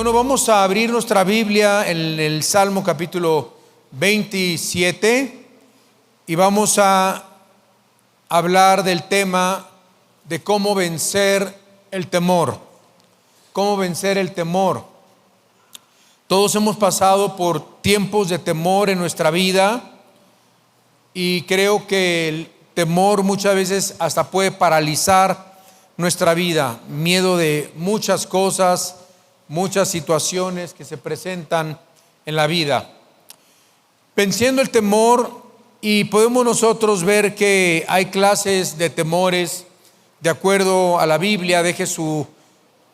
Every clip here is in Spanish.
Bueno, vamos a abrir nuestra Biblia en el Salmo capítulo 27 y vamos a hablar del tema de cómo vencer el temor. Cómo vencer el temor. Todos hemos pasado por tiempos de temor en nuestra vida y creo que el temor muchas veces hasta puede paralizar nuestra vida. Miedo de muchas cosas, muchas situaciones que se presentan en la vida. Venciendo el temor, y podemos nosotros ver que hay clases de temores de acuerdo a la Biblia. Deje su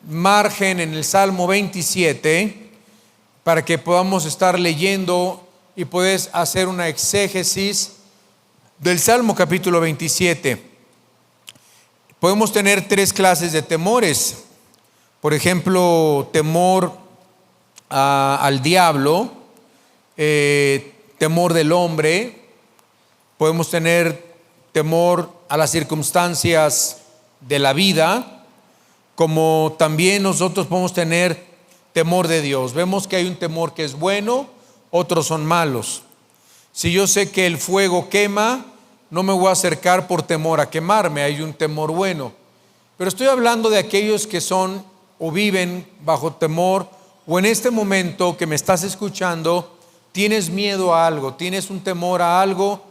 margen en el Salmo 27 para que podamos estar leyendo y puedes hacer una exégesis del Salmo capítulo 27. Podemos tener tres clases de temores. Por ejemplo, temor al diablo, temor del hombre. Podemos tener temor a las circunstancias de la vida, como también nosotros podemos tener temor de Dios. Vemos que hay un temor que es bueno, otros son malos. Si yo sé que el fuego quema, no me voy a acercar por temor a quemarme, hay un temor bueno. Pero estoy hablando de aquellos que son o viven bajo temor, o en este momento que me estás escuchando, tienes miedo a algo, tienes un temor a algo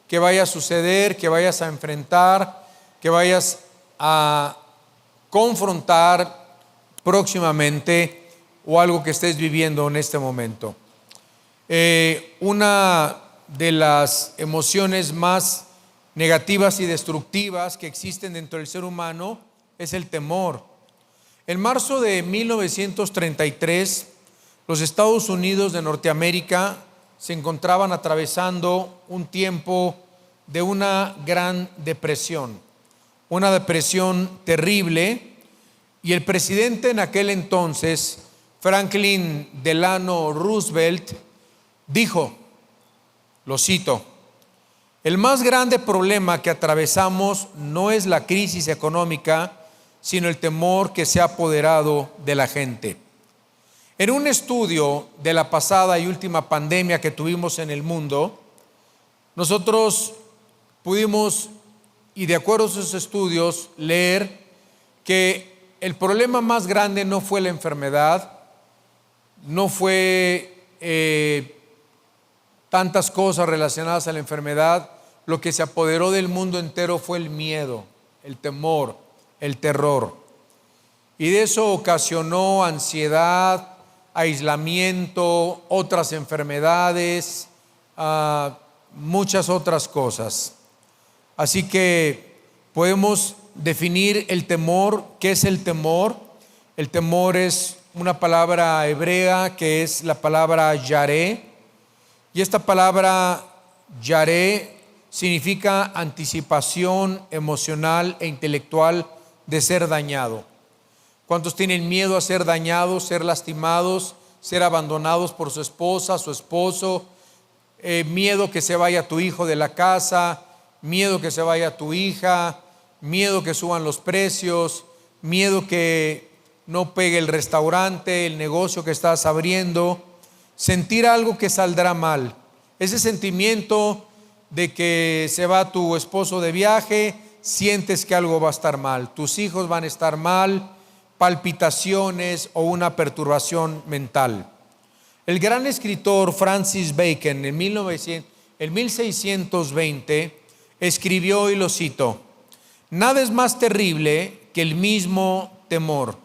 que vaya a suceder, que vayas a enfrentar, que vayas a confrontar próximamente, o algo que estés viviendo en este momento. Una de las emociones más negativas y destructivas que existen dentro del ser humano es el temor. En marzo de 1933, los Estados Unidos de Norteamérica se encontraban atravesando un tiempo de una gran depresión, una depresión terrible, y el presidente en aquel entonces, Franklin Delano Roosevelt, dijo, lo cito: el más grande problema que atravesamos no es la crisis económica, sino el temor que se ha apoderado de la gente. En un estudio de la pasada y última pandemia que tuvimos en el mundo, nosotros pudimos, y de acuerdo a esos estudios, leer que el problema más grande no fue la enfermedad, no fue tantas cosas relacionadas a la enfermedad. Lo que se apoderó del mundo entero fue el miedo, el temor, el terror, y de eso ocasionó ansiedad, aislamiento, otras enfermedades, muchas otras cosas. Así que podemos definir el temor. ¿Qué es el temor? El temor es una palabra hebrea que es la palabra yaré, y esta palabra yaré significa anticipación emocional e intelectual de ser dañado. ¿Cuántos tienen miedo a ser dañados, ser lastimados, ser abandonados por su esposa, su esposo? Miedo que se vaya tu hijo de la casa, miedo que se vaya tu hija, miedo que suban los precios, miedo que no pegue el restaurante, el negocio que estás abriendo, sentir algo que saldrá mal. Ese sentimiento de que se va tu esposo de viaje, sientes que algo va a estar mal, tus hijos van a estar mal, palpitaciones o una perturbación mental. El gran escritor Francis Bacon en 1620 escribió, y lo cito: nada es más terrible que el mismo temor.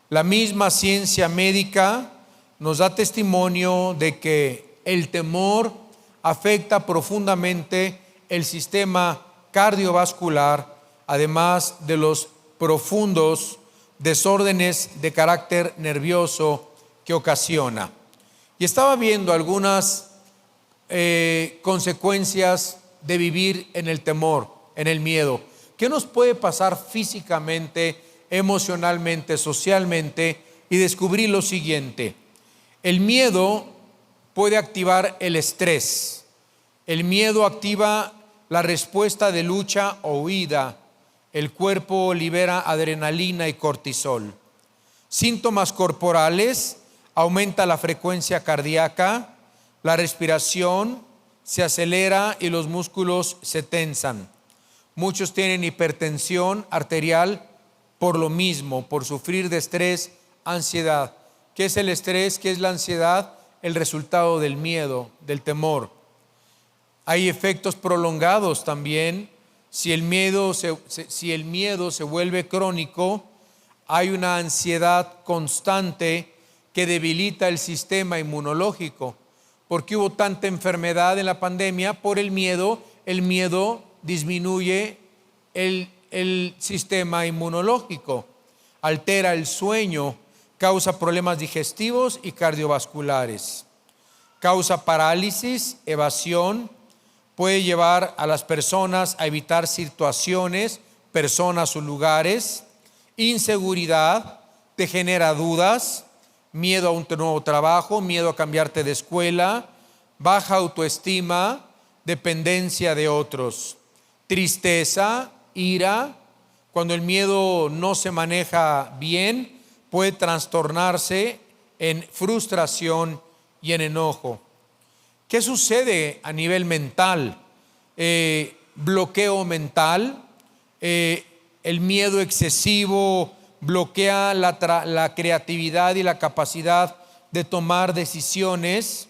La misma ciencia médica nos da testimonio de que el temor afecta profundamente el sistema cardiovascular, además de los profundos desórdenes de carácter nervioso que ocasiona. Y estaba viendo algunas consecuencias de vivir en el temor, en el miedo. ¿Qué nos puede pasar físicamente, emocionalmente, socialmente? Y descubrí lo siguiente: el miedo puede activar el estrés. El miedo activa la respuesta de lucha o huida. El cuerpo libera adrenalina y cortisol. Síntomas corporales: aumenta la frecuencia cardíaca, la respiración se acelera y los músculos se tensan. Muchos tienen hipertensión arterial por lo mismo, por sufrir de estrés, ansiedad. ¿Qué es el estrés? ¿Qué es la ansiedad? El resultado del miedo, del temor. Hay efectos prolongados también. Si el miedo se vuelve crónico, hay una ansiedad constante que debilita el sistema inmunológico. ¿Por qué hubo tanta enfermedad en la pandemia? Por el miedo. El miedo disminuye el sistema inmunológico, altera el sueño, causa problemas digestivos y cardiovasculares, causa parálisis, evasión, puede llevar a las personas a evitar situaciones, personas o lugares, inseguridad, te genera dudas, miedo a un nuevo trabajo, miedo a cambiarte de escuela, baja autoestima, dependencia de otros, tristeza, ira. Cuando el miedo no se maneja bien, puede trastornarse en frustración y en enojo. ¿Qué sucede a nivel mental? Bloqueo mental, el miedo excesivo bloquea la creatividad y la capacidad de tomar decisiones,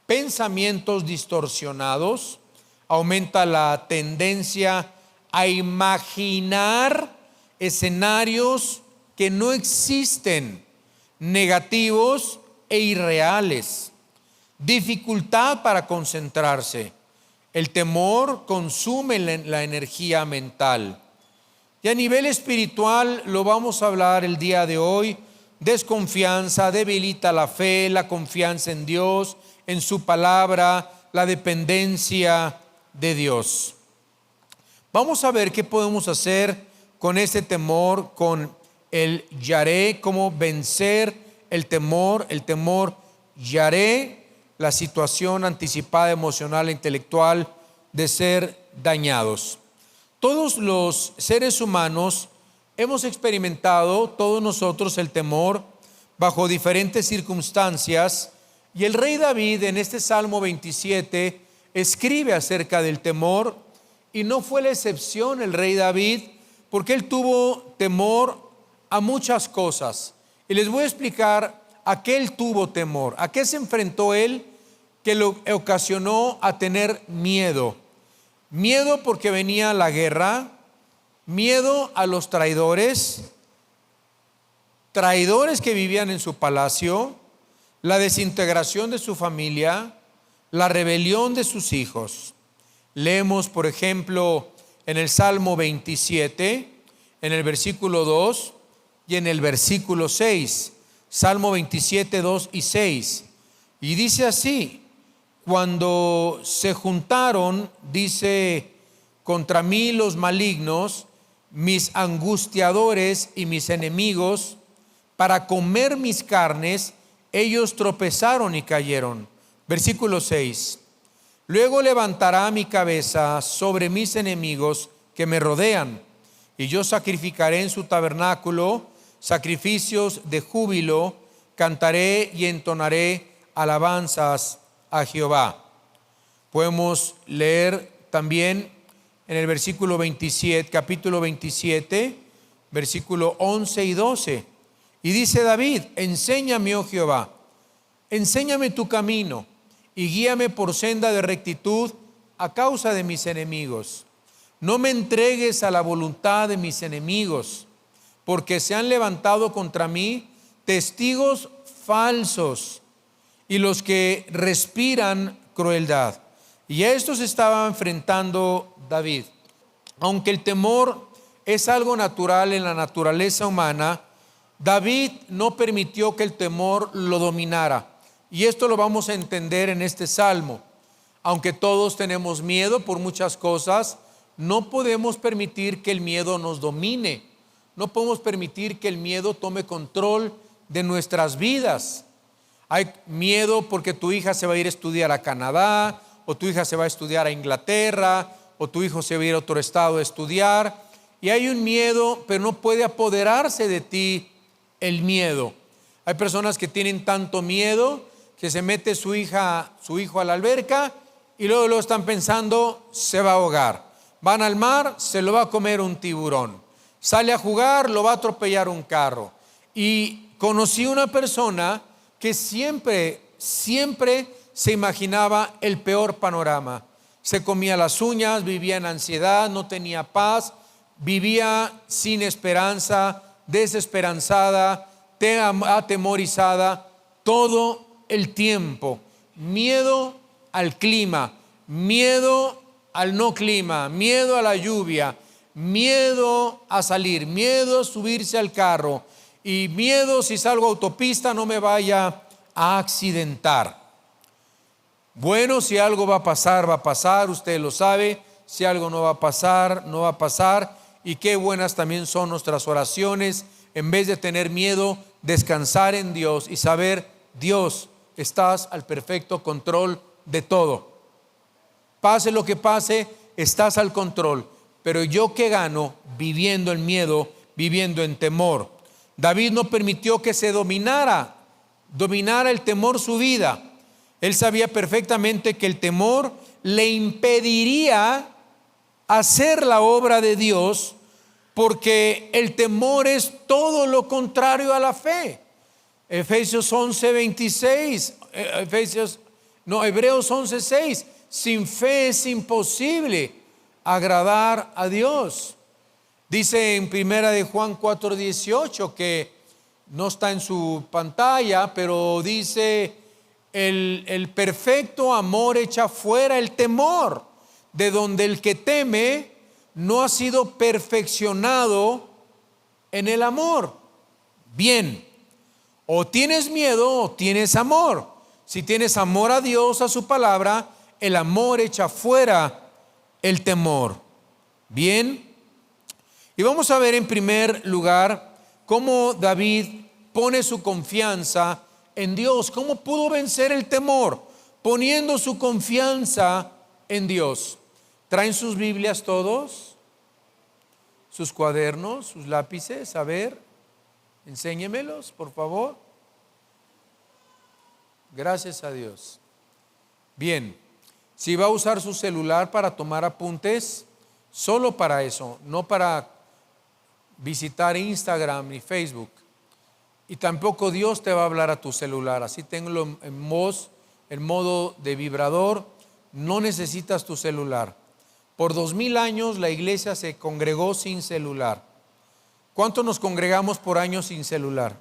pensamientos distorsionados, aumenta la tendencia a imaginar escenarios que no existen, negativos e irreales, dificultad para concentrarse. El temor consume la energía mental. Y a nivel espiritual lo vamos a hablar el día de hoy. Desconfianza debilita la fe, la confianza en Dios, en su palabra, la dependencia de Dios. Vamos a ver qué podemos hacer con este temor, con el yaré, cómo vencer el temor yaré, la situación anticipada emocional e intelectual de ser dañados. Todos los seres humanos hemos experimentado, todos nosotros, el temor bajo diferentes circunstancias, y el rey David en este Salmo 27 escribe acerca del temor, y no fue la excepción el rey David, porque él tuvo temor a muchas cosas. Y les voy a explicar a qué él tuvo temor, a qué se enfrentó él que lo ocasionó a tener miedo. Miedo porque venía la guerra, miedo a los traidores que vivían en su palacio, la desintegración de su familia, la rebelión de sus hijos. Leemos, por ejemplo, en el Salmo 27, en el versículo 2 y en el versículo 6. Salmo 27, 2 y 6. Y dice así: cuando se juntaron, dice, contra mí los malignos, mis angustiadores y mis enemigos, para comer mis carnes, ellos tropezaron y cayeron. Versículo 6. Luego levantará mi cabeza sobre mis enemigos que me rodean, y yo sacrificaré en su tabernáculo sacrificios de júbilo, cantaré y entonaré alabanzas a Jehová. Podemos leer también en el versículo 27, capítulo 27, versículo 11 y 12. Y dice David: enséñame, oh Jehová, enséñame tu camino y guíame por senda de rectitud a causa de mis enemigos. No me entregues a la voluntad de mis enemigos, porque se han levantado contra mí testigos falsos y los que respiran crueldad. Y a estos estaba enfrentando David. Aunque el temor es algo natural en la naturaleza humana, David no permitió que el temor lo dominara. Y esto lo vamos a entender en este salmo. Aunque todos tenemos miedo por muchas cosas, no podemos permitir que el miedo nos domine. No podemos permitir que el miedo tome control de nuestras vidas. Hay miedo porque tu hija se va a ir a estudiar a Canadá, o tu hija se va a estudiar a Inglaterra, o tu hijo se va a ir a otro estado a estudiar. Y hay un miedo, pero no puede apoderarse de ti el miedo. Hay personas que tienen tanto miedo que se mete su hijo a la alberca y luego están pensando, se va a ahogar. Van al mar, se lo va a comer un tiburón. Sale a jugar, lo va a atropellar un carro. Y conocí una persona que siempre se imaginaba el peor panorama. Se comía las uñas, vivía en ansiedad, no tenía paz, vivía sin esperanza, desesperanzada, atemorizada, todo el tiempo. Miedo al clima, miedo al no clima, miedo a la lluvia, miedo a salir, miedo a subirse al carro y miedo si salgo a autopista no me vaya a accidentar. Bueno, si algo va a pasar, usted lo sabe. Si algo no va a pasar, no va a pasar. Y qué buenas también son nuestras oraciones. En vez de tener miedo, descansar en Dios y saber, Dios, estás al perfecto control de todo. Pase lo que pase, estás al control. Pero yo qué gano viviendo en miedo, viviendo en temor. David no permitió que se dominara el temor su vida. Él sabía perfectamente que el temor le impediría hacer la obra de Dios, porque el temor es todo lo contrario a la fe. Efesios 11:26, Hebreos 11:6, sin fe es imposible agradar a Dios. Dice en primera de Juan 4:18, que no está en su pantalla, pero dice: el perfecto amor echa fuera el temor, de donde el que teme no ha sido perfeccionado en el amor. Bien, o tienes miedo o tienes amor. Si tienes amor a Dios, a su palabra, el amor echa fuera el temor. Bien, y vamos a ver en primer lugar cómo David pone su confianza en Dios. ¿Cómo pudo vencer el temor? Poniendo su confianza en Dios. ¿Traen sus Biblias todos? ¿Sus cuadernos? ¿Sus lápices? A ver, enséñemelos, por favor. Gracias a Dios. Bien, si va a usar su celular para tomar apuntes, solo para eso, no para visitar Instagram ni Facebook. Y tampoco Dios te va a hablar a tu celular. Así tenlo en modo de vibrador. No necesitas tu celular. Por 2000 años la iglesia se congregó sin celular. ¿Cuánto nos congregamos por año sin celular?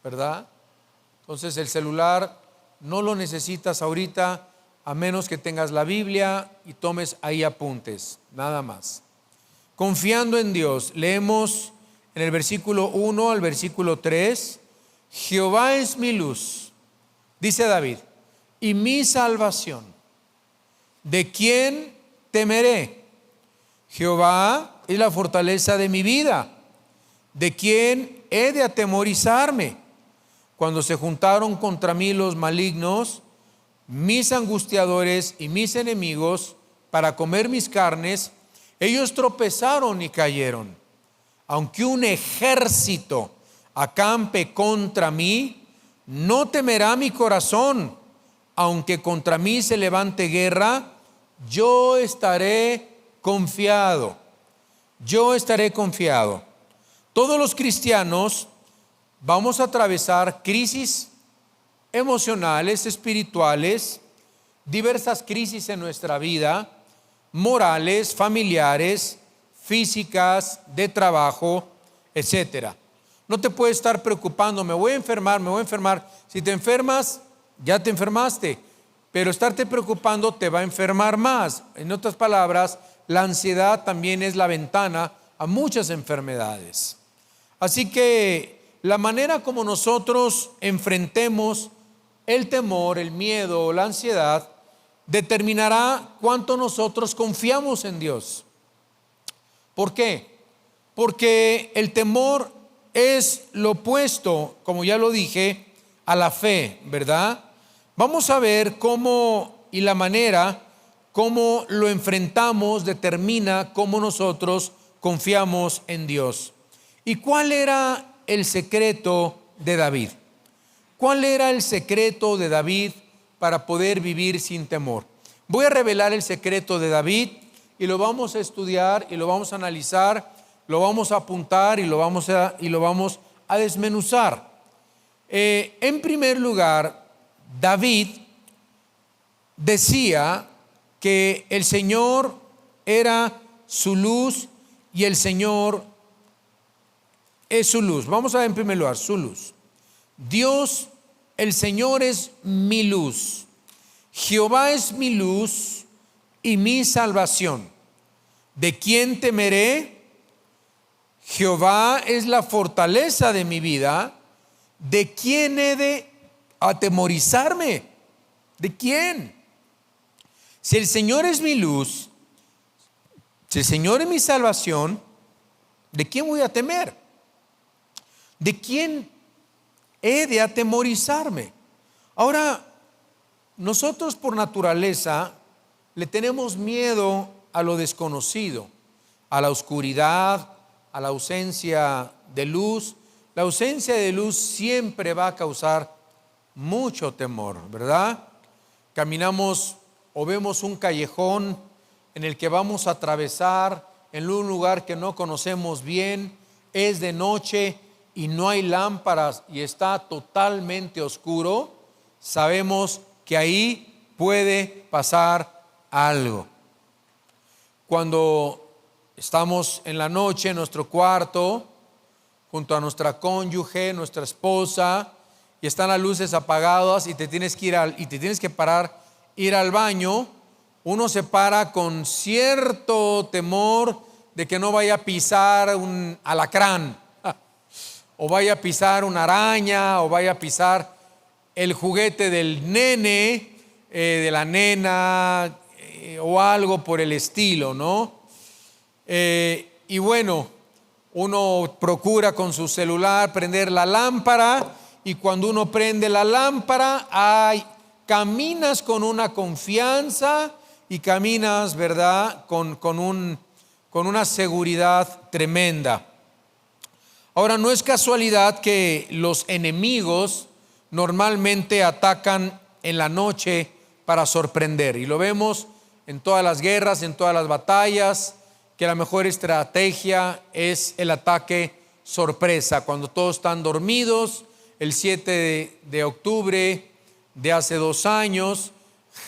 ¿Verdad? Entonces el celular no lo necesitas ahorita, a menos que tengas la Biblia y tomes ahí apuntes, nada más. Confiando en Dios, leemos en el versículo 1 al versículo 3, Jehová es mi luz, dice David, y mi salvación. ¿De quién temeré? Jehová es la fortaleza de mi vida. ¿De quién he de atemorizarme? Cuando se juntaron contra mí los malignos, mis angustiadores y mis enemigos, para comer mis carnes, ellos tropezaron y cayeron. Aunque un ejército acampe contra mí, no temerá mi corazón. Aunque contra mí se levante guerra, yo estaré confiado. Yo estaré confiado. Todos los cristianos vamos a atravesar crisis emocionales, espirituales, diversas crisis en nuestra vida, morales, familiares, físicas, de trabajo, etcétera. No te puedes estar preocupando, me voy a enfermar. Si te enfermas, ya te enfermaste, pero estarte preocupando te va a enfermar más. En otras palabras, la ansiedad también es la ventana a muchas enfermedades. Así que la manera como nosotros enfrentemos el temor, el miedo o la ansiedad determinará cuánto nosotros confiamos en Dios. ¿Por qué? Porque el temor es lo opuesto, como ya lo dije, a la fe, ¿verdad? Vamos a ver cómo y la manera cómo lo enfrentamos determina cómo nosotros confiamos en Dios. ¿Y cuál era el secreto de David. ¿Cuál era el secreto de David para poder vivir sin temor? Voy a revelar el secreto de David y lo vamos a estudiar y lo vamos a analizar, lo vamos a apuntar y lo vamos a desmenuzar. En primer lugar, David decía que el Señor era su luz y el Señor es su luz. Vamos a ver en primer lugar, su luz. Dios, el Señor es mi luz. Jehová es mi luz y mi salvación. ¿De quién temeré? Jehová es la fortaleza de mi vida. ¿De quién he de atemorizarme? ¿De quién? Si el Señor es mi luz, si el Señor es mi salvación, ¿de quién voy a temer? ¿De quién he de atemorizarme? Ahora, nosotros por naturaleza le tenemos miedo a lo desconocido, a la oscuridad, a la ausencia de luz. La ausencia de luz siempre va a causar mucho temor, ¿verdad? Caminamos o vemos un callejón en el que vamos a atravesar en un lugar que no conocemos bien, es de noche y no hay lámparas y está totalmente oscuro, sabemos que ahí puede pasar algo. Cuando estamos en la noche en nuestro cuarto, junto a nuestra cónyuge, nuestra esposa, y están las luces apagadas y te tienes que parar, ir al baño, uno se para con cierto temor de que no vaya a pisar un alacrán, o vaya a pisar una araña, o vaya a pisar el juguete del nene, de la nena, o algo por el estilo, ¿no? Y bueno, uno procura con su celular prender la lámpara, y cuando uno prende la lámpara, caminas con una confianza y caminas, ¿verdad?, con una seguridad tremenda. Ahora, no es casualidad que los enemigos normalmente atacan en la noche para sorprender, y lo vemos en todas las guerras, en todas las batallas, que la mejor estrategia es el ataque sorpresa, cuando todos están dormidos. El 7 de octubre de hace 2 años,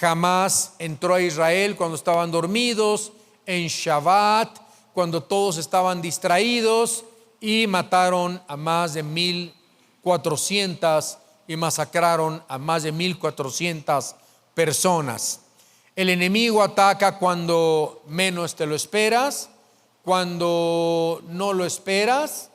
Hamás entró a Israel cuando estaban dormidos, en Shabbat, cuando todos estaban distraídos, y mataron a más de 1,400 y masacraron a más de 1,400 personas. El enemigo ataca cuando menos te lo esperas, cuando no lo esperas.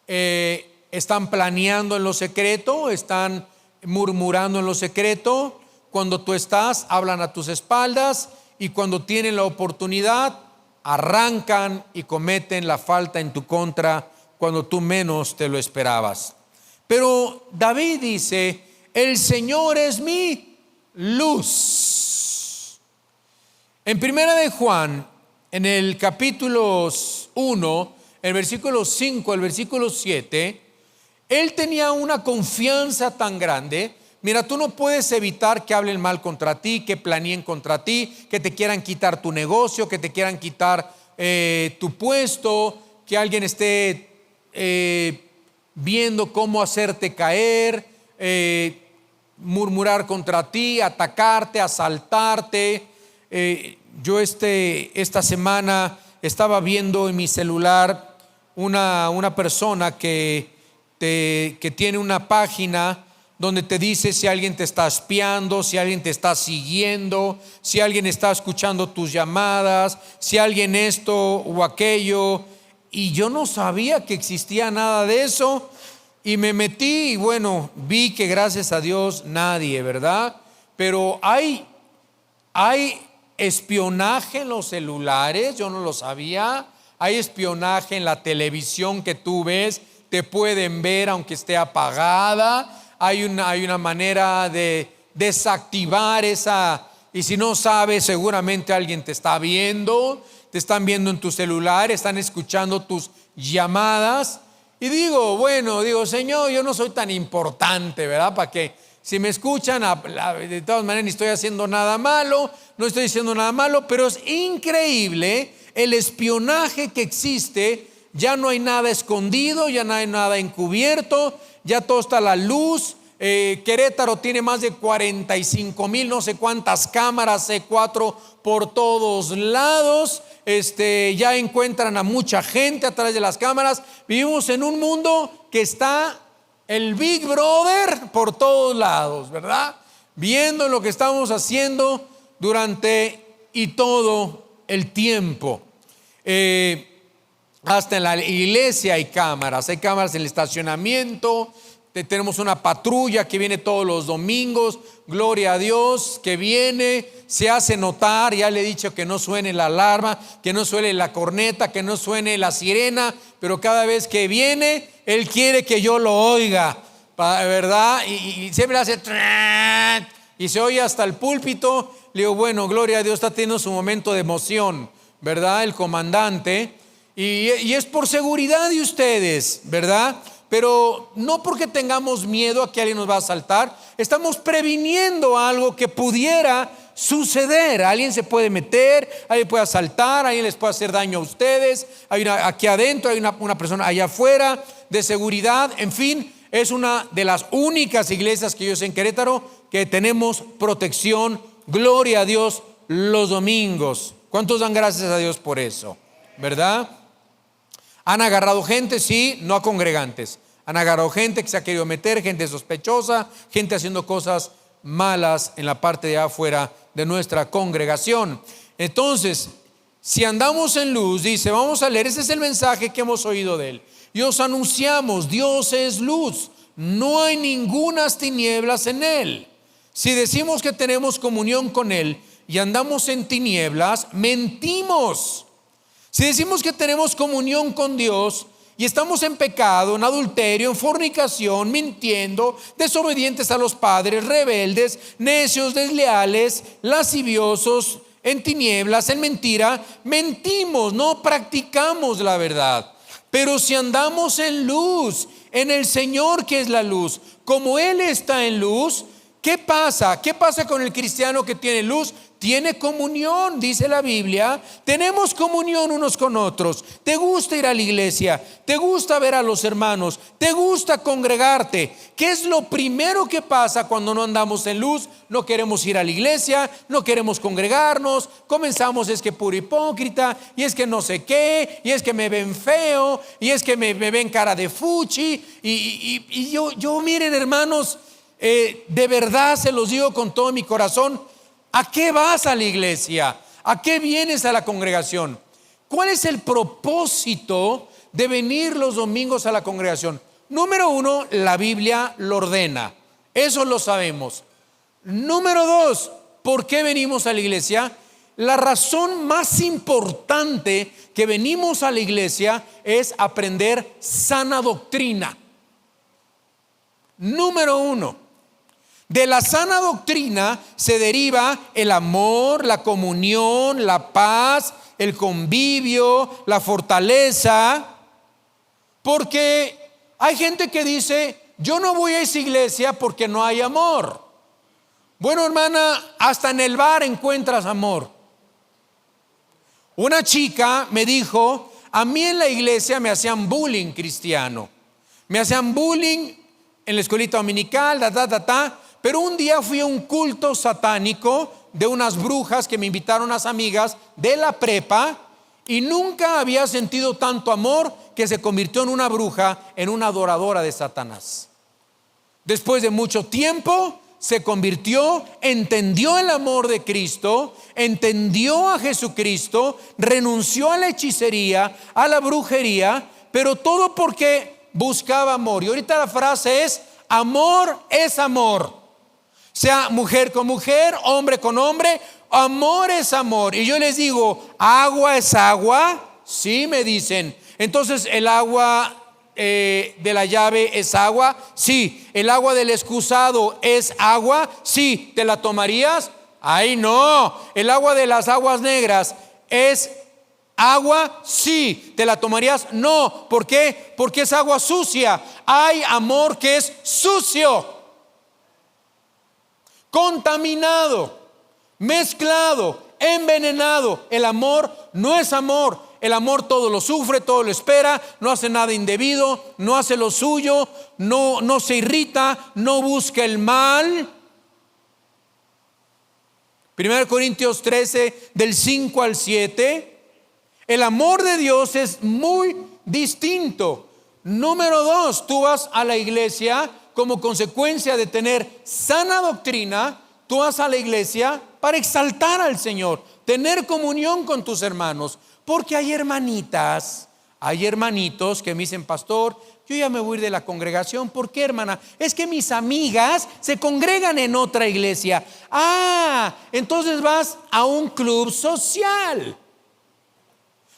Están planeando en lo secreto, están murmurando en lo secreto. Cuando tú estás, hablan a tus espaldas, y cuando tienen la oportunidad, arrancan y cometen la falta en tu contra cuando tú menos te lo esperabas. Pero David dice: el Señor es mi luz. En primera de Juan, en el capítulo 1, el versículo 5 al versículo 7, él tenía una confianza tan grande. Mira, tú no puedes evitar que hablen mal contra ti, que planeen contra ti, que te quieran quitar tu negocio, que te quieran quitar tu puesto, que alguien esté viendo cómo hacerte caer, murmurar contra ti, atacarte, asaltarte. Yo esta semana estaba viendo en mi celular una persona que tiene una página donde te dice si alguien te está espiando, si alguien te está siguiendo, si alguien está escuchando tus llamadas, si alguien esto o aquello. Y yo no sabía que existía nada de eso, y me metí y bueno, vi que gracias a Dios nadie, ¿verdad? Pero hay espionaje en los celulares, yo no lo sabía. Hay espionaje en la televisión que tú ves, te pueden ver aunque esté apagada. Hay una manera de desactivar esa, y si no sabes, seguramente alguien te está viendo, te están viendo en tu celular, están escuchando tus llamadas. Y digo, bueno, digo, Señor, yo no soy tan importante, ¿verdad? Para que si me escuchan, de todas maneras ni estoy haciendo nada malo, no estoy diciendo nada malo, pero es increíble el espionaje que existe. Ya no hay nada escondido, ya no hay nada encubierto, ya todo está a la luz. Querétaro tiene más de 45,000, no sé cuántas cámaras C4 por todos lados. Ya encuentran a mucha gente a través de las cámaras. Vivimos en un mundo que está el Big Brother por todos lados, ¿verdad? Viendo lo que estamos haciendo durante y todo el tiempo. Hasta en la iglesia hay cámaras en el estacionamiento. Tenemos una patrulla que viene todos los domingos, gloria a Dios, que viene, se hace notar. Ya le he dicho que no suene la alarma, que no suene la corneta, que no suene la sirena, pero cada vez que viene, Él quiere que yo lo oiga, ¿verdad? Y siempre hace y se oye hasta el púlpito. Le digo, bueno, gloria a Dios, está teniendo su momento de emoción, ¿verdad? El comandante, y es por seguridad de ustedes, ¿verdad? Pero no porque tengamos miedo a que alguien nos va a asaltar, estamos previniendo algo que pudiera suceder. Alguien se puede meter, alguien puede asaltar, alguien les puede hacer daño a ustedes. Aquí adentro hay una persona allá afuera de seguridad. En fin, es una de las únicas iglesias que yo sé en Querétaro que tenemos protección, gloria a Dios, los domingos. ¿Cuántos dan gracias a Dios por eso? ¿Verdad? Han agarrado gente, sí, no a congregantes. Han agarrado gente que se ha querido meter, gente sospechosa, gente haciendo cosas malas en la parte de afuera de nuestra congregación. Entonces, si andamos en luz, dice, vamos a leer, ese es el mensaje que hemos oído de Él. Y os anunciamos, Dios es luz, no hay ningunas tinieblas en Él. Si decimos que tenemos comunión con Él y andamos en tinieblas, mentimos. Si decimos que tenemos comunión con Dios y estamos en pecado, en adulterio, en fornicación, mintiendo, desobedientes a los padres, rebeldes, necios, desleales, lasciviosos, en tinieblas, en mentira, mentimos, no practicamos la verdad. Pero si andamos en luz, en el Señor que es la luz, como Él está en luz, ¿qué pasa? ¿Qué pasa con el cristiano que tiene luz? Tiene comunión, dice la Biblia. Tenemos comunión unos con otros. Te gusta ir a la iglesia, te gusta ver a los hermanos, te gusta congregarte. ¿Qué es lo primero que pasa cuando no andamos en luz? No queremos ir a la iglesia, no queremos congregarnos. Comenzamos, es que puro hipócrita, y es que no sé qué, y es que me ven feo, y es que me ven cara de fuchi. Y yo miren, hermanos, de verdad se los digo con todo mi corazón. ¿A qué vas a la iglesia? ¿A qué vienes a la congregación? ¿Cuál es el propósito de venir los domingos a la congregación? Número uno, la Biblia lo ordena. Eso lo sabemos. Número dos, ¿por qué venimos a la iglesia? La razón más importante que venimos a la iglesia es aprender sana doctrina. Número uno. De la sana doctrina se deriva el amor, la comunión, la paz, el convivio, la fortaleza. Porque hay gente que dice, yo no voy a esa iglesia porque no hay amor. Bueno, hermana, hasta en el bar encuentras amor. Una chica me dijo, a mí en la iglesia me hacían bullying cristiano. Me hacían bullying en la escuelita dominical, pero un día fui a un culto satánico de unas brujas que me invitaron unas amigas de la prepa y nunca había sentido tanto amor que se convirtió en una bruja, en una adoradora de Satanás. Después de mucho tiempo se convirtió, entendió el amor de Cristo, entendió a Jesucristo, renunció a la hechicería, a la brujería, pero todo porque buscaba amor. Y ahorita la frase es, amor es amor. Sea mujer con mujer, hombre con hombre, amor es amor. Y yo les digo, ¿agua es agua? Sí, me dicen. Entonces, ¿el agua de la llave es agua? Sí. ¿El agua del excusado es agua? Sí. ¿Te la tomarías? Ay, no. ¿El agua de las aguas negras es Agua, sí. ¿Te la tomarías? No. ¿Por qué? Porque es agua sucia. Hay amor que es sucio, contaminado, mezclado, envenenado. El amor no es amor. El amor todo lo sufre, todo lo espera, no hace nada indebido, no hace lo suyo, no se irrita, no busca el mal. 1 Corintios 13, del 5 al 7. El amor de Dios es muy distinto. Número 2, tú vas a la iglesia como consecuencia de tener sana doctrina. Tú vas a la iglesia para exaltar al Señor, tener comunión con tus hermanos. Porque hay hermanitas, hay hermanitos que me dicen: pastor, yo ya me voy a ir de la congregación. ¿Por qué, hermana? Es que mis amigas se congregan en otra iglesia. Entonces vas a un club social.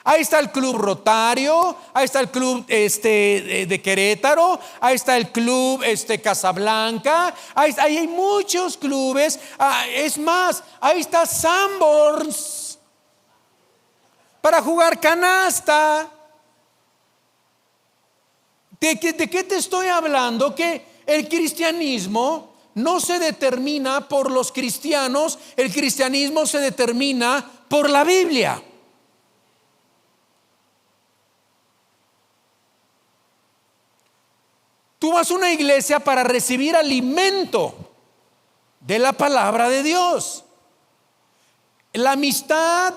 Ahí está el club Rotario, ahí está el club de Querétaro, ahí está el club Casablanca, ahí hay muchos clubes. Es más, ahí está Sanborns para jugar canasta. ¿De qué te estoy hablando? Que el cristianismo no se determina por los cristianos, el cristianismo se determina por la Biblia. Tú vas a una iglesia para recibir alimento de la palabra de Dios. La amistad,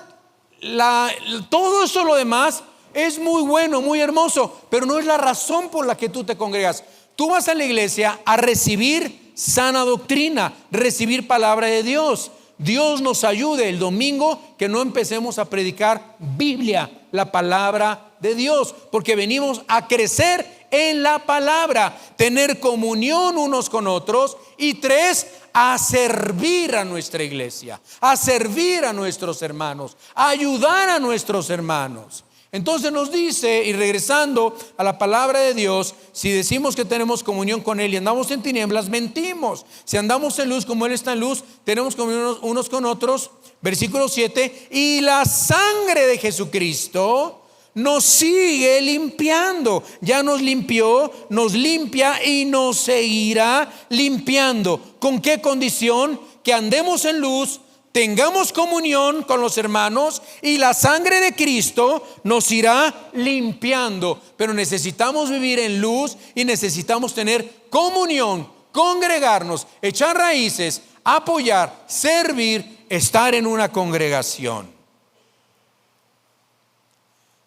todo eso, lo demás es muy bueno, muy hermoso, pero no es la razón por la que tú te congregas. Tú vas a la iglesia a recibir sana doctrina, recibir palabra de Dios. Dios nos ayude el domingo que no empecemos a predicar Biblia, la palabra de Dios, porque venimos a crecer en la palabra, tener comunión unos con otros, y 3, a servir a nuestra iglesia, a servir a nuestros hermanos, a ayudar a nuestros hermanos. Entonces nos dice, y regresando a la palabra de Dios, si decimos que tenemos comunión con Él y andamos en tinieblas, mentimos. Si andamos en luz como Él está en luz, tenemos comunión unos con otros. Versículo 7, y la sangre de Jesucristo nos sigue limpiando. Ya nos limpió, nos limpia y nos seguirá limpiando. ¿Con qué condición? Que andemos en luz, tengamos comunión con los hermanos, y la sangre de Cristo nos irá limpiando. Pero necesitamos vivir en luz y necesitamos tener comunión, congregarnos, echar raíces, apoyar, servir, estar en una congregación.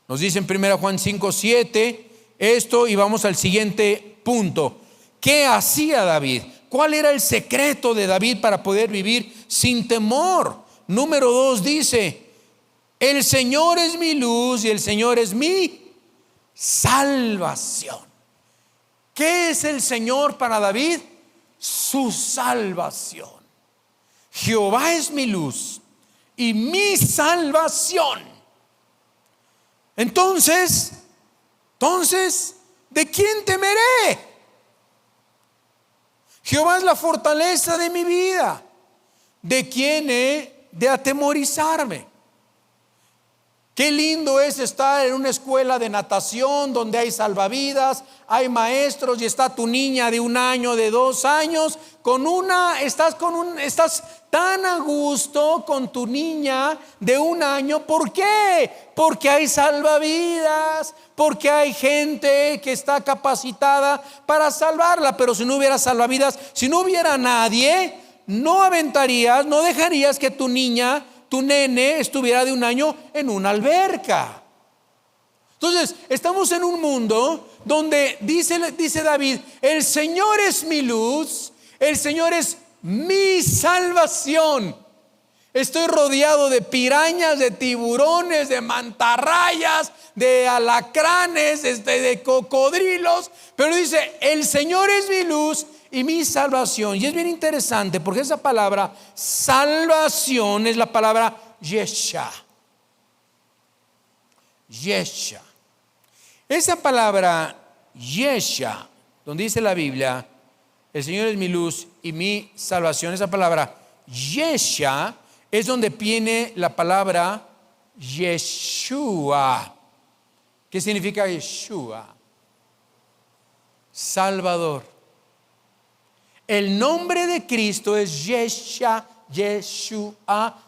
Nos dice en 1 Juan 5, 7 esto, y vamos al siguiente punto. ¿Qué hacía David? ¿Cuál era el secreto de David para poder vivir sin temor? Número 2 dice: el Señor es mi luz y el Señor es mi salvación. ¿Qué es el Señor para David? Su salvación. Jehová es mi luz y mi salvación. Entonces, ¿de quién temeré? Jehová es la fortaleza de mi vida. ¿De quién he de atemorizarme? Qué lindo es estar en una escuela de natación donde hay salvavidas, hay maestros, y está tu niña de 1 año, de 2 años, estás tan a gusto con tu niña de 1 año. ¿Por qué? Porque hay salvavidas, porque hay gente que está capacitada para salvarla. Pero si no hubiera salvavidas, si no hubiera nadie, no aventarías, no dejarías que tu niña, tu nene, estuviera de 1 año en una alberca. Entonces estamos en un mundo donde dice David: el Señor es mi luz, el Señor es mi salvación. Estoy rodeado de pirañas, de tiburones, de mantarrayas, de alacranes, de cocodrilos, pero dice: el Señor es mi luz y mi salvación. Y es bien interesante porque esa palabra salvación es la palabra Yesha. Yesha. Esa palabra Yesha, donde dice la Biblia: el Señor es mi luz y mi salvación, esa palabra Yesha es donde viene la palabra Yeshua. ¿Qué significa Yeshua? Salvador. El nombre de Cristo es Yeshua, de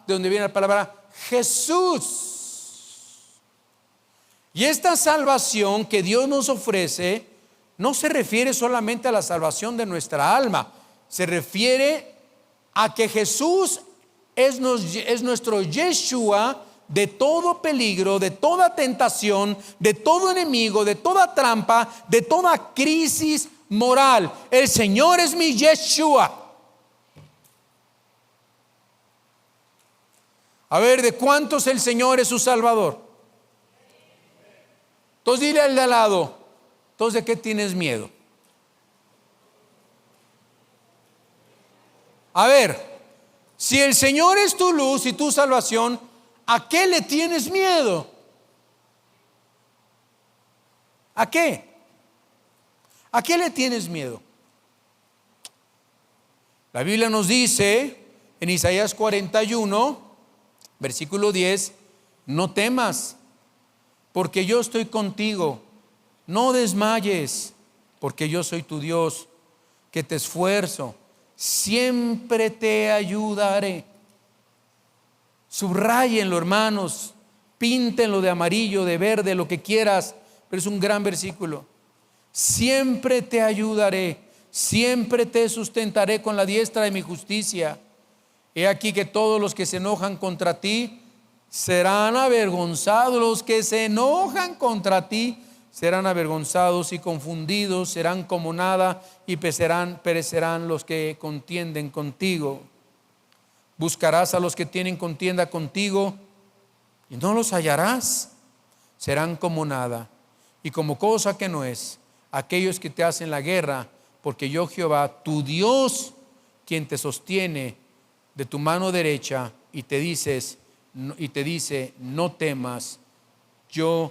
donde viene la palabra Jesús. Y esta salvación que Dios nos ofrece no se refiere solamente a la salvación de nuestra alma, se refiere a que Jesús es nuestro Yeshua de todo peligro, de toda tentación, de todo enemigo, de toda trampa, de toda crisis moral. El Señor es mi Yeshua. A ver, ¿de cuántos el Señor es su Salvador? Entonces dile al de al lado, entonces, ¿de qué tienes miedo? A ver, si el Señor es tu luz y tu salvación, ¿a qué le tienes miedo? ¿A qué? ¿A qué le tienes miedo? La Biblia nos dice en Isaías 41, versículo 10, no temas, porque yo estoy contigo. No desmayes, porque yo soy tu Dios, que te esfuerzo. Siempre te ayudaré. Subrayenlo, hermanos, píntenlo de amarillo, de verde, lo que quieras, pero es un gran versículo. Siempre te ayudaré, siempre te sustentaré con la diestra de mi justicia. He aquí que todos los que se enojan contra ti serán avergonzados. Los que se enojan contra ti serán avergonzados y confundidos, serán como nada y perecerán los que contienden contigo. Buscarás a los que tienen contienda contigo y no los hallarás. Serán como nada y como cosa que no es aquellos que te hacen la guerra, porque yo Jehová, tu Dios, quien te sostiene de tu mano derecha y te dice, no temas, yo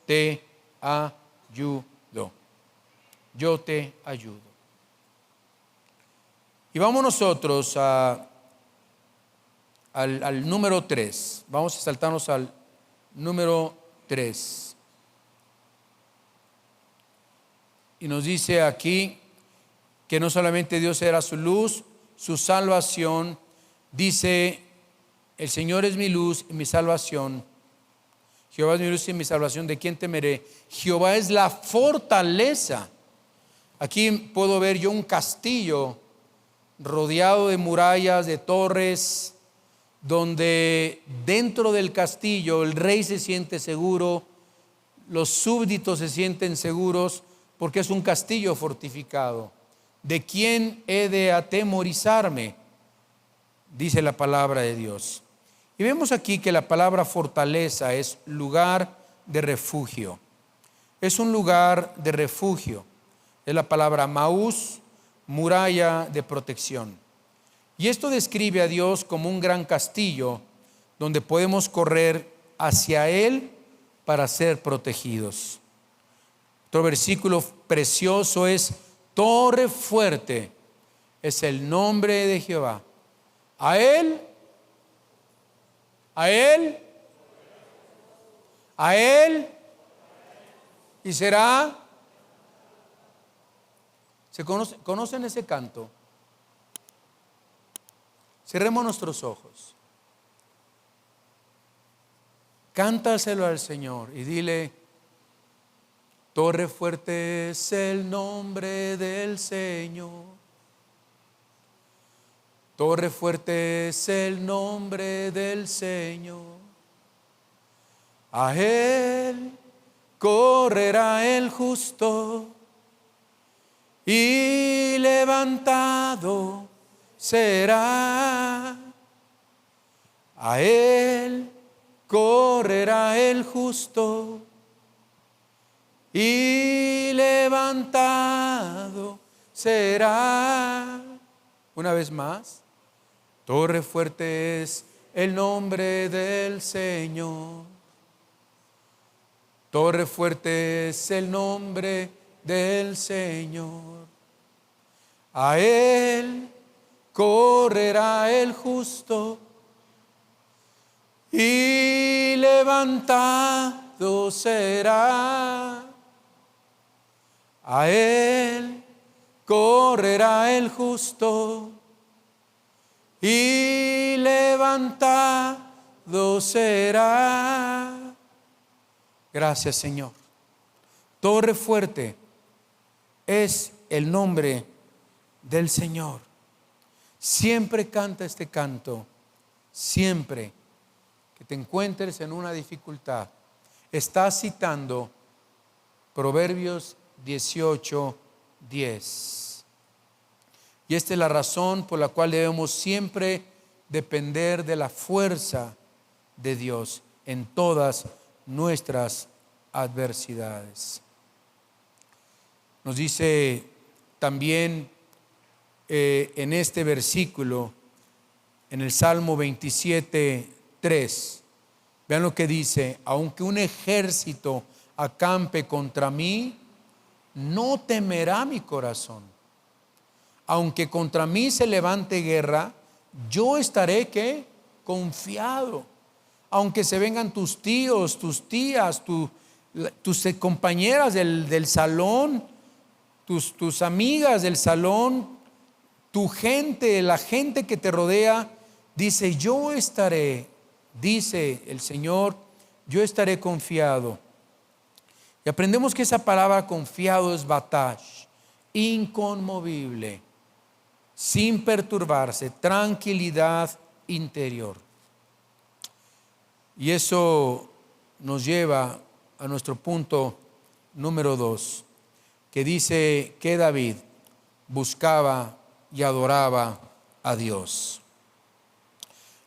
te ayudo. Yo te ayudo. Y vamos nosotros al número 3. Vamos a saltarnos al número 3. Y nos dice aquí que no solamente Dios era su luz, su salvación. Dice, el Señor es mi luz y mi salvación. Jehová es mi luz y mi salvación, ¿de quién temeré? Jehová es la fortaleza. Aquí puedo ver yo un castillo rodeado de murallas, de torres, donde dentro del castillo el rey se siente seguro, los súbditos se sienten seguros, porque es un castillo fortificado. ¿De quién he de atemorizarme? Dice la palabra de Dios. Y vemos aquí que la palabra fortaleza es lugar de refugio. Es un lugar de refugio. Es la palabra maús, muralla de protección. Y esto describe a Dios como un gran castillo donde podemos correr hacia Él para ser protegidos. Otro versículo precioso es: torre fuerte es el nombre de Jehová. A Él, y será. ¿Conocen ese canto? Cerremos nuestros ojos. Cántaselo al Señor y dile: torre fuerte es el nombre del Señor. Torre fuerte es el nombre del Señor. A Él correrá el justo y levantado será. A Él correrá el justo y levantado será. Una vez más: torre fuerte es el nombre del Señor. Torre fuerte es el nombre del Señor. A Él correrá el justo y levantado será. A él correrá el justo y levantado será. Gracias, Señor. Torre fuerte es el nombre del Señor. Siempre canta este canto. Siempre que te encuentres en una dificultad, estás citando Proverbios 18:10. Y esta es la razón por la cual debemos siempre depender de la fuerza de Dios en todas nuestras adversidades. Nos dice también en este versículo, en el Salmo 27:3, vean lo que dice: aunque un ejército acampe contra mí, no temerá mi corazón. Aunque contra mí se levante guerra, yo estaré ¿qué? Confiado. Aunque se vengan tus tíos, tus tías, tus compañeras del salón, tus amigas del salón, tu gente, la gente que te rodea, dice: yo estaré, dice el Señor, yo estaré confiado. Y aprendemos que esa palabra confiado es batash, inconmovible, sin perturbarse, tranquilidad interior. Y eso nos lleva a nuestro punto número 2, que dice que David buscaba y adoraba a Dios.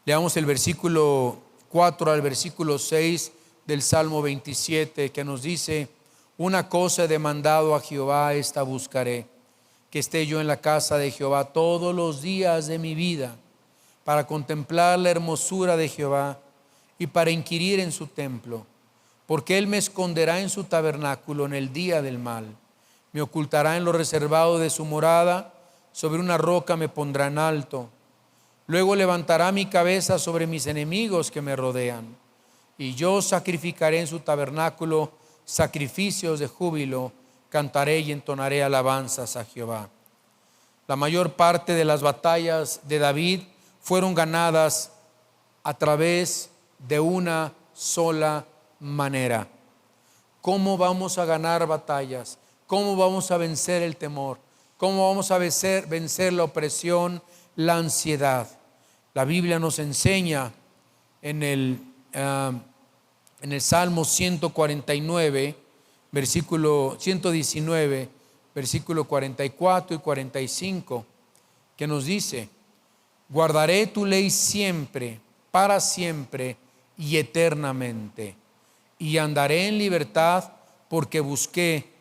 Leamos el versículo 4 al versículo 6 del Salmo 27, que nos dice: una cosa he demandado a Jehová, esta buscaré, que esté yo en la casa de Jehová todos los días de mi vida, para contemplar la hermosura de Jehová y para inquirir en su templo. Porque él me esconderá en su tabernáculo en el día del mal, me ocultará en lo reservado de su morada, sobre una roca me pondrá en alto. Luego levantará mi cabeza sobre mis enemigos que me rodean, y yo sacrificaré en su tabernáculo sacrificios de júbilo, cantaré y entonaré alabanzas a Jehová. La mayor parte de las batallas de David fueron ganadas a través de una sola manera. ¿Cómo vamos a ganar batallas? ¿Cómo vamos a vencer el temor? ¿Cómo vamos a vencer la opresión, la ansiedad? La Biblia nos enseña en el Salmo 149, versículo 119, versículo 44 y 45, que nos dice: guardaré tu ley siempre, para siempre y eternamente, y andaré en libertad porque busqué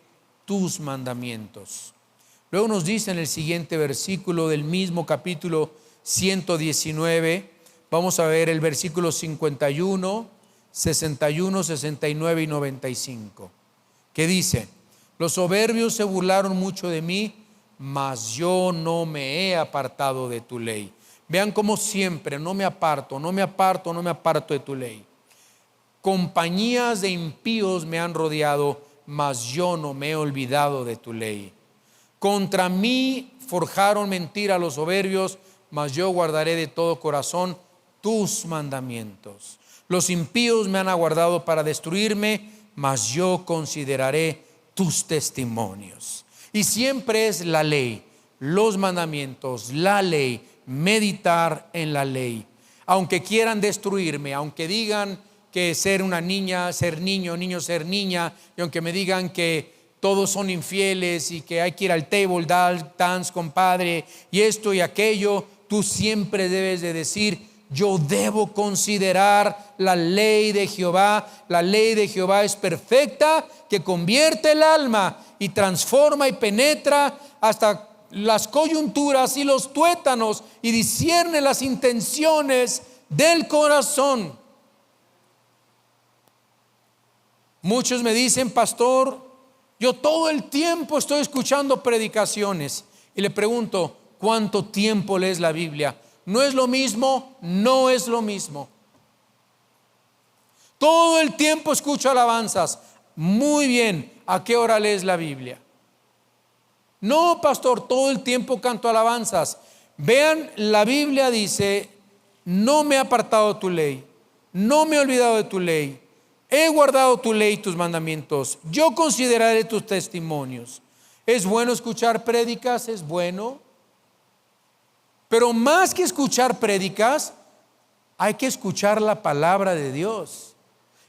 tus mandamientos. Luego nos dice en el siguiente versículo del mismo capítulo 119, vamos a ver el versículo 51, 61, 69 y 95, que dice: los soberbios se burlaron mucho de mí, mas yo no me he apartado de tu ley. Vean cómo siempre no me aparto de tu ley. Compañías de impíos me han rodeado, mas yo no me he olvidado de tu ley. Contra mí forjaron mentira los soberbios, mas yo guardaré de todo corazón tus mandamientos. Los impíos me han aguardado para destruirme, mas yo consideraré tus testimonios. Y siempre es la ley, los mandamientos, la ley, meditar en la ley. Aunque quieran destruirme, aunque digan que ser una niña, ser niño, niño, ser niña, y aunque me digan que todos son infieles y que hay que ir al table dance, compadre, y esto y aquello, tú siempre debes de decir: yo debo considerar la ley de Jehová. La ley de Jehová es perfecta, que convierte el alma y transforma y penetra hasta las coyunturas y los tuétanos y discierne las intenciones del corazón. Muchos me dicen: pastor, yo todo el tiempo estoy escuchando predicaciones. Y le pregunto: ¿cuánto tiempo lees la Biblia? ¿No es lo mismo? No es lo mismo. Todo el tiempo escucho alabanzas. Muy bien, ¿a qué hora lees la Biblia? No, pastor, todo el tiempo canto alabanzas. Vean, la Biblia dice: no me he apartado de tu ley, no me he olvidado de tu ley, he guardado tu ley y tus mandamientos, yo consideraré tus testimonios. ¿Es bueno escuchar prédicas? Es bueno. Pero más que escuchar prédicas, hay que escuchar la palabra de Dios.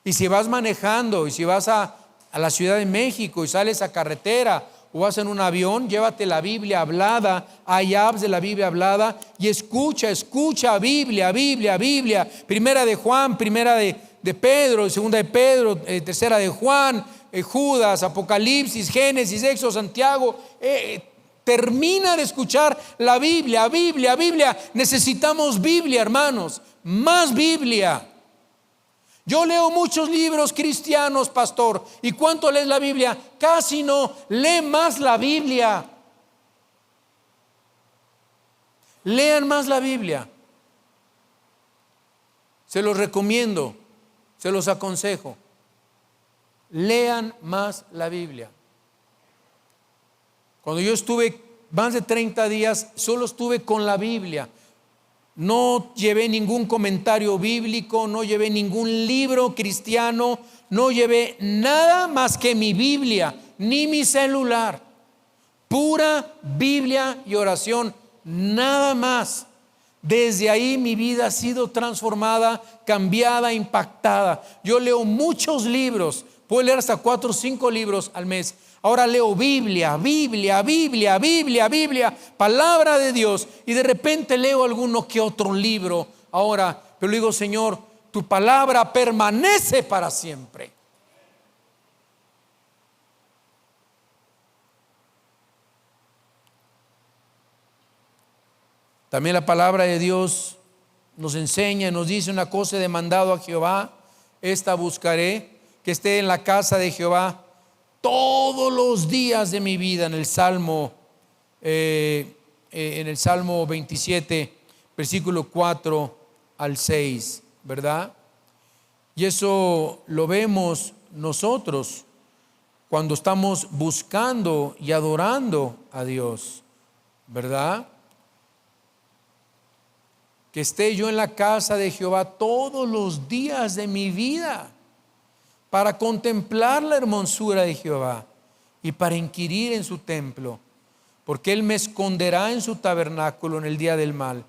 Y si vas manejando, y si vas a la Ciudad de México y sales a carretera, o vas en un avión, llévate la Biblia hablada. Hay apps de la Biblia hablada y escucha Biblia. Primera de Juan, primera de Pedro, segunda de Pedro, tercera de Juan, Judas, Apocalipsis, Génesis, Éxodo, Santiago. Termina de escuchar la Biblia. Necesitamos Biblia, hermanos, más Biblia. Yo leo muchos libros cristianos, pastor. ¿Y cuánto lees la Biblia? Casi no. Lee más la Biblia. Lean más la Biblia. Se los recomiendo, se los aconsejo. Lean más la Biblia. Cuando yo estuve más de 30 días, solo estuve con la Biblia. No llevé ningún comentario bíblico, no llevé ningún libro cristiano, no llevé nada más que mi Biblia, ni mi celular. Pura Biblia y oración, nada más. Desde ahí mi vida ha sido transformada, cambiada, impactada. Yo leo muchos libros, puedo leer hasta 4 o 5 libros al mes. Ahora leo Biblia, palabra de Dios, y de repente leo alguno que otro libro. Ahora, pero le digo: Señor, tu palabra permanece para siempre. También la palabra de Dios nos enseña, nos dice una cosa: he demandado a Jehová, esta buscaré, que esté en la casa de Jehová todos los días de mi vida. En el Salmo 27, versículo 4 al 6, ¿verdad? Y eso lo vemos nosotros cuando estamos buscando y adorando a Dios, ¿verdad? Que esté yo en la casa de Jehová todos los días de mi vida, para contemplar la hermosura de Jehová y para inquirir en su templo, porque Él me esconderá en su tabernáculo en el día del mal.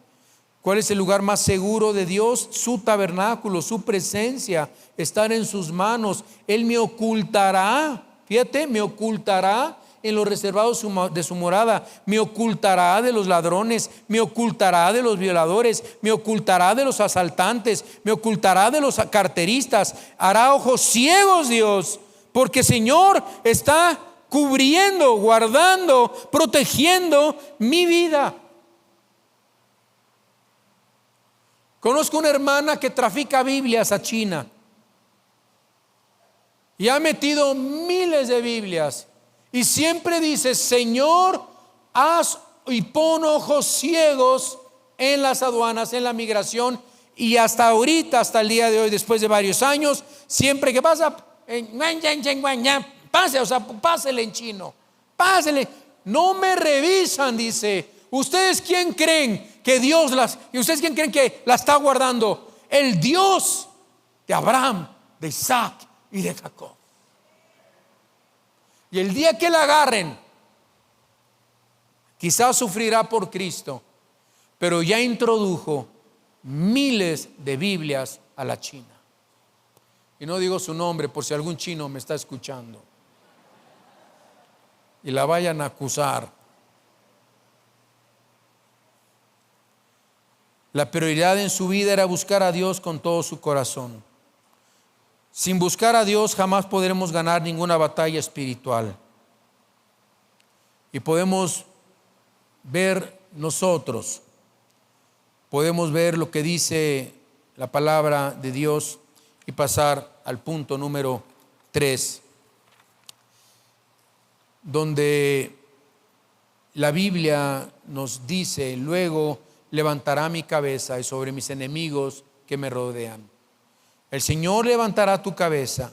¿Cuál es el lugar más seguro de Dios? Su tabernáculo, su presencia, estar en sus manos. Él me ocultará, fíjate, me ocultará en los reservados de su morada, me ocultará de los ladrones, me ocultará de los violadores, me ocultará de los asaltantes, me ocultará de los carteristas. Hará ojos ciegos Dios, porque Señor está cubriendo, guardando, protegiendo mi vida. Conozco una hermana que trafica Biblias a China y ha metido miles de Biblias. Y siempre dice: Señor, haz y pon ojos ciegos en las aduanas, en la migración. Y hasta ahorita, hasta el día de hoy, después de varios años, siempre que pasa, pase, o sea, pásele en chino, pásele. No me revisan, dice. ¿Ustedes quién creen que Dios y ustedes quién creen que la está guardando? El Dios de Abraham, de Isaac y de Jacob. Y el día que la agarren, quizás sufrirá por Cristo, pero ya introdujo miles de Biblias a la China. Y no digo su nombre por si algún chino me está escuchando y la vayan a acusar. La prioridad en su vida era buscar a Dios con todo su corazón. Sin buscar a Dios jamás podremos ganar ninguna batalla espiritual. Y podemos ver nosotros, podemos ver lo que dice la palabra de Dios y pasar al punto número 3, donde la Biblia nos dice: luego levantará mi cabeza y sobre mis enemigos que me rodean. El Señor levantará tu cabeza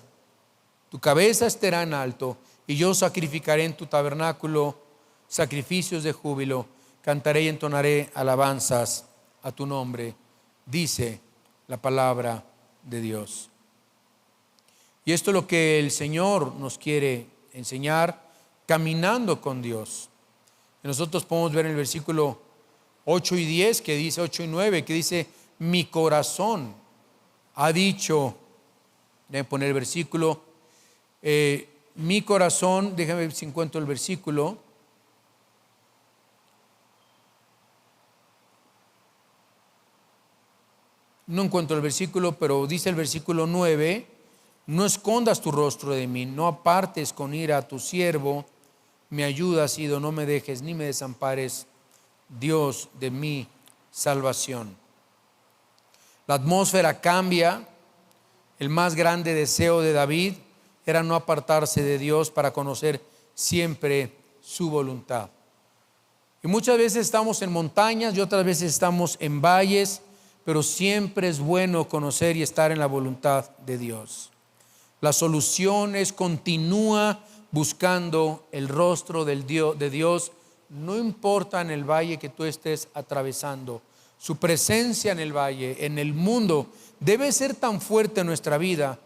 estará en alto, y yo sacrificaré en tu tabernáculo sacrificios de júbilo, cantaré y entonaré alabanzas a tu nombre, dice la palabra de Dios. Y esto es lo que el Señor nos quiere enseñar caminando con Dios. Y nosotros podemos ver en el versículo 8 y 10, que dice 8 y 9, que dice: mi corazón ha dicho, déjenme poner el versículo, mi corazón, déjenme ver si encuentro el versículo. No encuentro el versículo, pero dice el versículo 9: no escondas tu rostro de mí, no apartes con ira a tu siervo, mi ayuda ha sido, no me dejes ni me desampares, Dios de mi salvación. La atmósfera cambia. El más grande deseo de David era no apartarse de Dios para conocer siempre su voluntad. Y muchas veces estamos en montañas y otras veces estamos en valles, pero siempre es bueno conocer y estar en la voluntad de Dios. La solución es continúa buscando el rostro de Dios, no importa en el valle que tú estés atravesando. Su presencia en el valle, en el mundo, debe ser tan fuerte en nuestra vida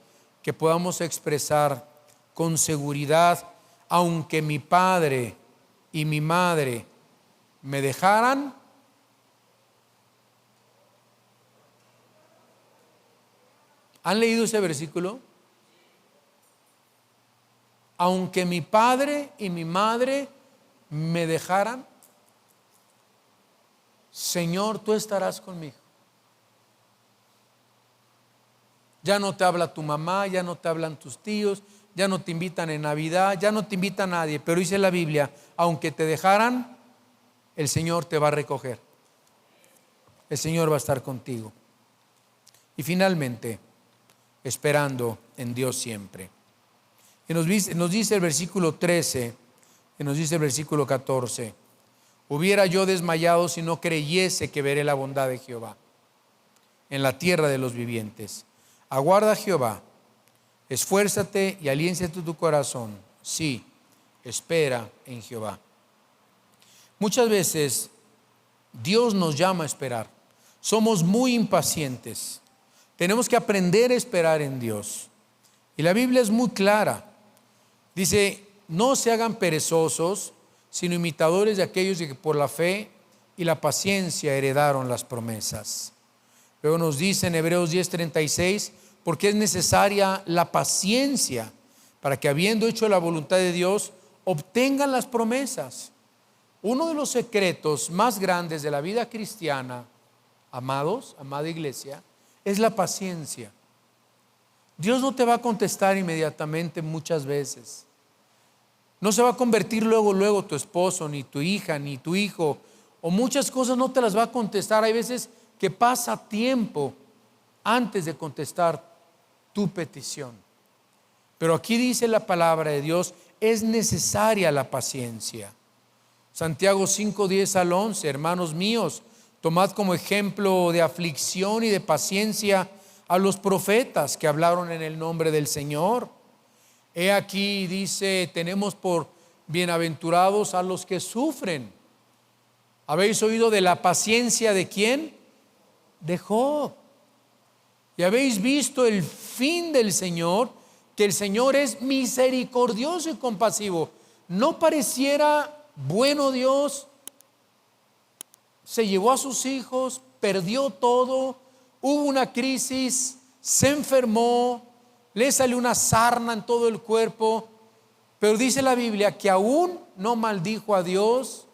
que podamos expresar con seguridad: aunque mi padre y mi madre me dejaran, ¿han leído ese versículo? Aunque mi padre y mi madre me dejaran, Señor, tú estarás conmigo. Ya no te habla tu mamá, ya no te hablan tus tíos, ya no te invitan en Navidad, ya no te invita nadie, pero dice la Biblia: aunque te dejaran, el Señor te va a recoger. El Señor va a estar contigo. Y finalmente, esperando en Dios siempre. Y nos dice el versículo 13, y nos dice el versículo 14: hubiera yo desmayado si no creyese que veré la bondad de Jehová en la tierra de los vivientes. Aguarda a Jehová, esfuérzate y aliénciate tu corazón. Sí, espera en Jehová. Muchas veces Dios nos llama a esperar. Somos muy impacientes. Tenemos que aprender a esperar en Dios. Y la Biblia es muy clara. Dice: no se hagan perezosos, sino imitadores de aquellos que por la fe y la paciencia heredaron las promesas. Luego nos dice en Hebreos 10:36: porque es necesaria la paciencia para que, habiendo hecho la voluntad de Dios, obtengan las promesas. Uno de los secretos más grandes de la vida cristiana, amados, amada iglesia, es la paciencia. Dios no te va a contestar inmediatamente muchas veces. No se va a convertir luego tu esposo, ni tu hija, ni tu hijo, o muchas cosas no te las va a contestar. Hay veces que pasa tiempo antes de contestar tu petición. Pero aquí dice la palabra de Dios: es necesaria la paciencia. Santiago 5:10 al 11: hermanos míos, tomad como ejemplo de aflicción y de paciencia a los profetas que hablaron en el nombre del Señor. He aquí, dice, tenemos por bienaventurados a los que sufren. ¿Habéis oído de la paciencia de quién? De Job. Y habéis visto el fin del Señor, que el Señor es misericordioso y compasivo. No pareciera bueno Dios, se llevó a sus hijos, perdió todo, hubo una crisis, se enfermó, le salió una sarna en todo el cuerpo, pero dice la Biblia que aún no maldijo a Dios.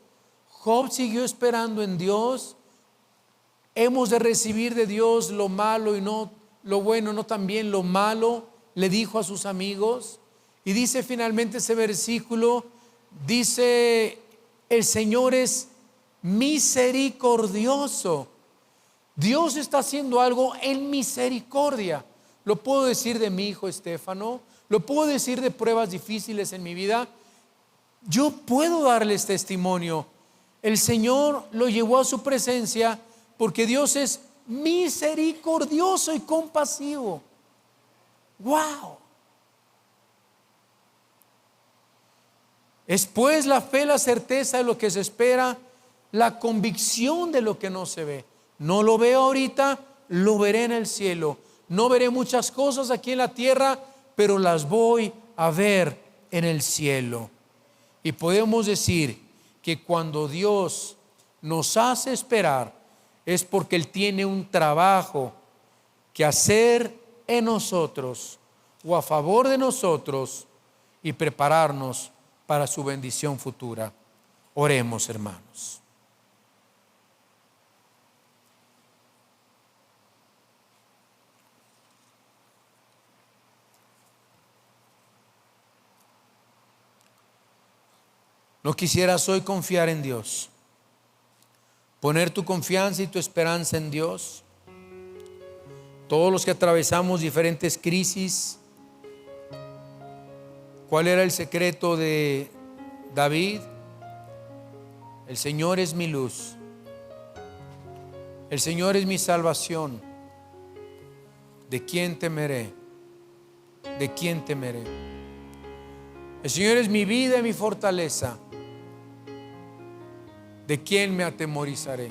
Job siguió esperando en Dios. Hemos de recibir de Dios lo malo y no lo bueno, no también lo malo, le dijo a sus amigos. Y dice finalmente ese versículo, dice: el Señor es misericordioso. Dios está haciendo algo en misericordia. Lo puedo decir de mi hijo Estefano, lo puedo decir de pruebas difíciles en mi vida. Yo puedo darles testimonio. El Señor lo llevó a su presencia porque Dios es misericordioso y compasivo. ¡Wow! Es pues la fe, la certeza de lo que se espera, la convicción de lo que no se ve. No lo veo ahorita, lo veré en el cielo. No veré muchas cosas aquí en la tierra, pero las voy a ver en el cielo. Y podemos decir que cuando Dios nos hace esperar, es porque Él tiene un trabajo que hacer en nosotros o a favor de nosotros y prepararnos para su bendición futura. Oremos, hermanos. ¿No quisieras hoy confiar en Dios? Poner tu confianza y tu esperanza en Dios. Todos los que atravesamos diferentes crisis, ¿cuál era el secreto de David? El Señor es mi luz. El Señor es mi salvación. ¿De quién temeré? ¿De quién temeré? El Señor es mi vida y mi fortaleza. ¿De quién me atemorizaré?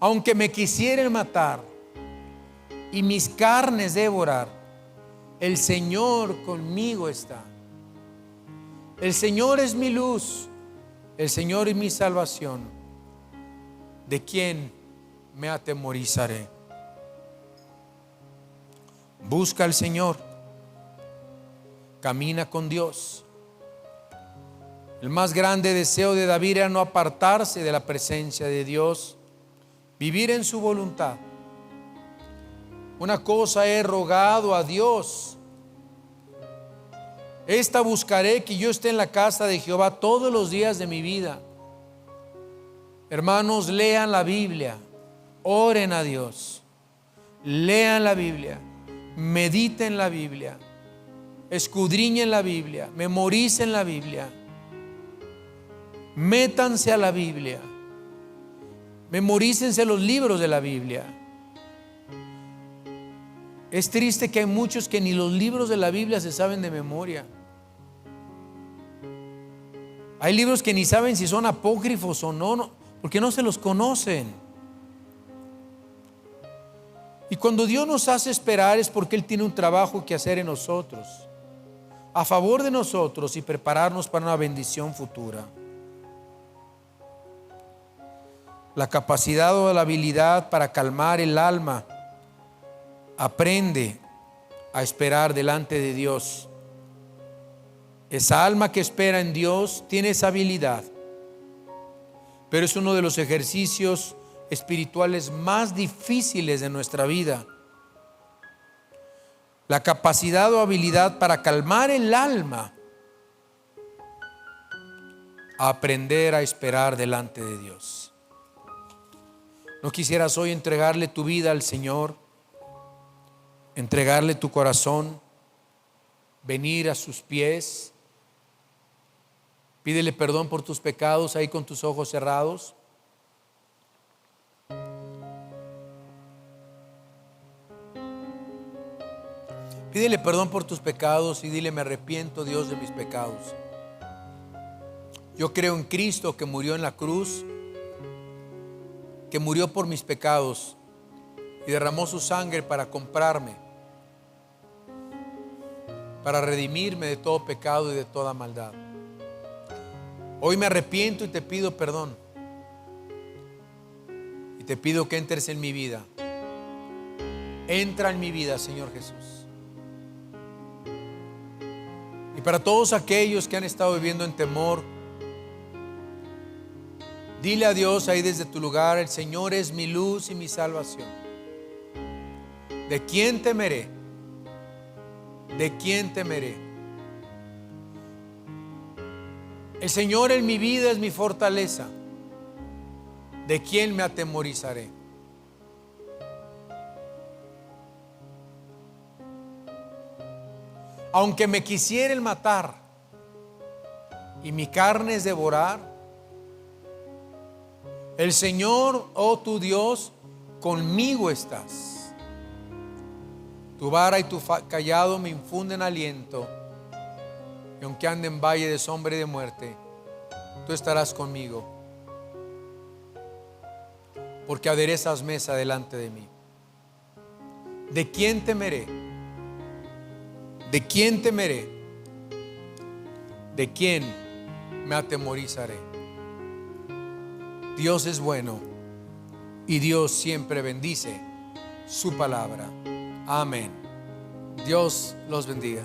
Aunque me quisieren matar y mis carnes devorar, el Señor conmigo está. El Señor es mi luz, el Señor es mi salvación. ¿De quién me atemorizaré? Busca al Señor, camina con Dios. El más grande deseo de David era no apartarse de la presencia de Dios, vivir en su voluntad. Una cosa he rogado a Dios, esta buscaré, que yo esté en la casa de Jehová todos los días de mi vida. Hermanos, lean la Biblia, oren a Dios, lean la Biblia, mediten la Biblia, escudriñen la Biblia, memoricen la Biblia, métanse a la Biblia, memorícense los libros de la Biblia. Es triste que hay muchos que ni los libros de la Biblia se saben de memoria. Hay libros que ni saben si son apócrifos o no, porque no se los conocen. Y cuando Dios nos hace esperar es porque Él tiene un trabajo que hacer en nosotros, a favor de nosotros, y prepararnos para una bendición futura. La capacidad o la habilidad para calmar el alma. Aprende a esperar delante de Dios. Esa alma que espera en Dios tiene esa habilidad, pero es uno de los ejercicios espirituales más difíciles de nuestra vida. La capacidad o habilidad para calmar el alma, a aprender a esperar delante de Dios. ¿No quisieras hoy entregarle tu vida al Señor? Entregarle tu corazón, venir a sus pies. Pídele perdón por tus pecados ahí con tus ojos cerrados. Pídele perdón por tus pecados y dile: me arrepiento, Dios, de mis pecados. Yo creo en Cristo, que murió en la cruz, que murió por mis pecados y derramó su sangre para comprarme, para redimirme de todo pecado y de toda maldad. Hoy me arrepiento y te pido perdón. Y te pido que entres en mi vida. Entra en mi vida, Señor Jesús. Y para todos aquellos que han estado viviendo en temor, dile a Dios ahí desde tu lugar: el Señor es mi luz y mi salvación. ¿De quién temeré? ¿De quién temeré? El Señor en mi vida es mi fortaleza. ¿De quién me atemorizaré? Aunque me quisieren matar y mi carne es devorar, el Señor, oh tu Dios, conmigo estás. Tu vara y tu cayado me infunden aliento. Y aunque ande en valle de sombra y de muerte, tú estarás conmigo, porque aderezas mesa delante de mí. ¿De quién temeré? ¿De quién temeré? ¿De quién me atemorizaré? Dios es bueno y Dios siempre bendice su palabra. Amén. Dios los bendiga.